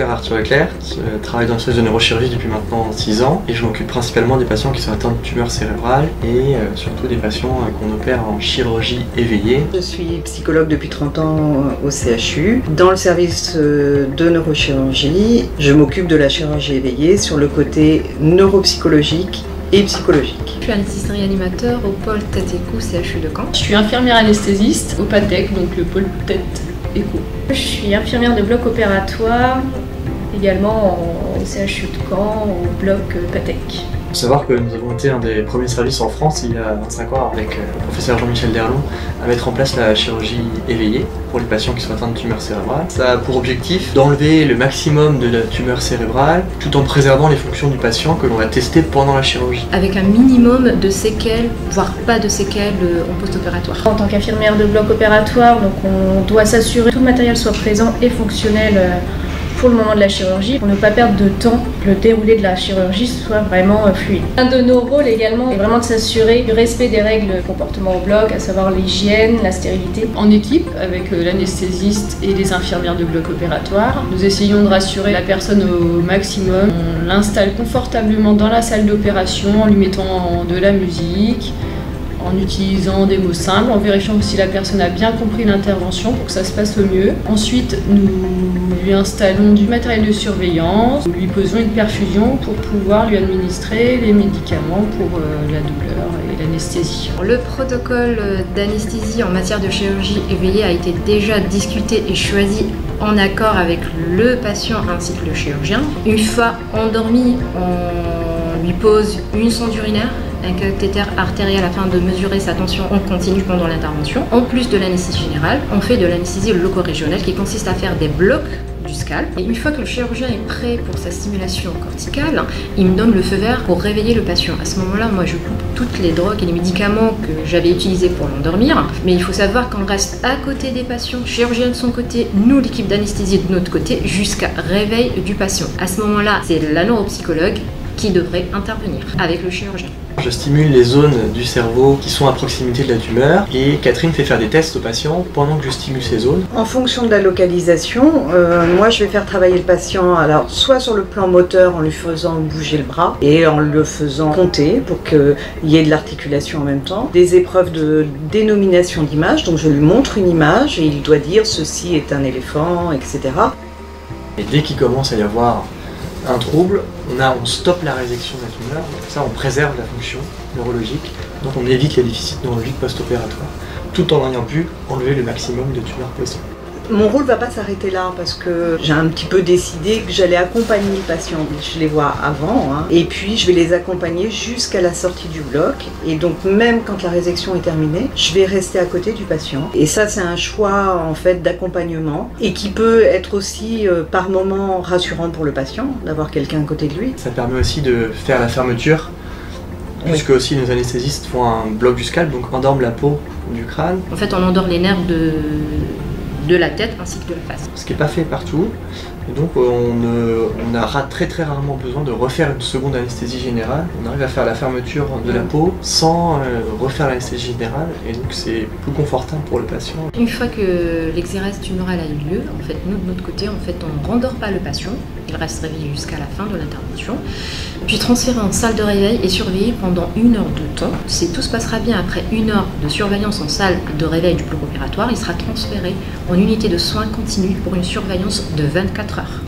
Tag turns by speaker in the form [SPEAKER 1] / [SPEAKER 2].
[SPEAKER 1] Docteur Arthur Leclerc, je travaille dans le service de neurochirurgie depuis maintenant 6 ans et je m'occupe principalement des patients qui sont atteints de tumeurs cérébrales et surtout des patients qu'on opère en chirurgie éveillée.
[SPEAKER 2] Je suis psychologue depuis 30 ans au CHU. Dans le service de neurochirurgie, je m'occupe de la chirurgie éveillée sur le côté neuropsychologique et psychologique.
[SPEAKER 3] Je suis anesthésiste réanimateur au pôle tête-écho CHU de Caen.
[SPEAKER 4] Je suis infirmière anesthésiste au PATEC, donc le pôle tête-écho.
[SPEAKER 5] Je suis infirmière de bloc opératoire, également au CHU de Caen, au bloc PATEC.
[SPEAKER 1] Il faut savoir que nous avons été un des premiers services en France il y a 25 ans avec le professeur Jean-Michel Derlon à mettre en place la chirurgie éveillée pour les patients qui sont atteints de tumeurs cérébrales. Ça a pour objectif d'enlever le maximum de la tumeur cérébrale tout en préservant les fonctions du patient que l'on va tester pendant la chirurgie.
[SPEAKER 3] Avec un minimum de séquelles, voire pas de séquelles en post-opératoire.
[SPEAKER 5] En tant qu'infirmière de bloc opératoire, donc on doit s'assurer que tout le matériel soit présent et fonctionnel pour le moment de la chirurgie, pour ne pas perdre de temps, que le déroulé de la chirurgie soit vraiment fluide. Un de nos rôles également est vraiment de s'assurer du respect des règles de comportement au bloc, à savoir l'hygiène, la stérilité.
[SPEAKER 4] En équipe, avec l'anesthésiste et les infirmières de bloc opératoire, nous essayons de rassurer la personne au maximum. On l'installe confortablement dans la salle d'opération en lui mettant de la musique, en utilisant des mots simples, en vérifiant si la personne a bien compris l'intervention pour que ça se passe au mieux. Ensuite, nous lui installons du matériel de surveillance, nous lui posons une perfusion pour pouvoir lui administrer les médicaments pour la douleur et l'anesthésie.
[SPEAKER 3] Le protocole d'anesthésie en matière de chirurgie éveillée a été déjà discuté et choisi en accord avec le patient ainsi que le chirurgien. Une fois endormi, on lui pose une sonde urinaire, un cathéter artériel afin de mesurer sa tension en continu pendant l'intervention. En plus de l'anesthésie générale, on fait de l'anesthésie loco-régionale qui consiste à faire des blocs du scalp. Et une fois que le chirurgien est prêt pour sa stimulation corticale, il me donne le feu vert pour réveiller le patient. À ce moment-là, moi je coupe toutes les drogues et les médicaments que j'avais utilisés pour l'endormir. Mais il faut savoir qu'on reste à côté des patients, chirurgien de son côté, nous l'équipe d'anesthésie de notre côté, jusqu'à réveil du patient. À ce moment-là, c'est la neuropsychologue qui devrait intervenir avec le chirurgien.
[SPEAKER 1] Je stimule les zones du cerveau qui sont à proximité de la tumeur et Catherine fait faire des tests aux patients pendant que je stimule ces zones.
[SPEAKER 2] En fonction de la localisation, moi je vais faire travailler le patient alors soit sur le plan moteur en lui faisant bouger le bras et en le faisant compter pour qu'il y ait de l'articulation en même temps. Des épreuves de dénomination d'image, donc je lui montre une image et il doit dire ceci est un éléphant, etc.
[SPEAKER 1] Et dès qu'il commence à y avoir un trouble, on stoppe la résection de la tumeur, ça on préserve la fonction neurologique, donc on évite les déficits neurologiques post-opératoires, tout en n'ayant pu enlever le maximum de tumeurs possible.
[SPEAKER 2] Mon rôle ne va pas s'arrêter là parce que j'ai un petit peu décidé que j'allais accompagner le patient. Je les vois avant et puis je vais les accompagner jusqu'à la sortie du bloc. Et donc même quand la résection est terminée, je vais rester à côté du patient. Et ça c'est un choix en fait d'accompagnement et qui peut être aussi par moments rassurant pour le patient d'avoir quelqu'un à côté de lui.
[SPEAKER 1] Ça permet aussi de faire la fermeture. Puisque aussi nos anesthésistes font un bloc du scalp, donc endorment la peau du crâne.
[SPEAKER 3] En fait, on endort les nerfs de la tête ainsi que de la face.
[SPEAKER 1] Ce qui n'est pas fait partout, et donc on a très rarement besoin de refaire une seconde anesthésie générale. On arrive à faire la fermeture de la peau sans refaire l'anesthésie générale, et donc c'est plus confortable pour le patient.
[SPEAKER 3] Une fois que l'exérèse tumorale a eu lieu, en fait, nous de notre côté, on ne rendort pas le patient, il reste réveillé jusqu'à la fin de l'intervention, puis transféré en salle de réveil et surveillé pendant 1 heure de temps. Si tout se passera bien après 1 heure de surveillance en salle de réveil du bloc opératoire, il sera transféré en unité de soins continus pour une surveillance de 24 heures.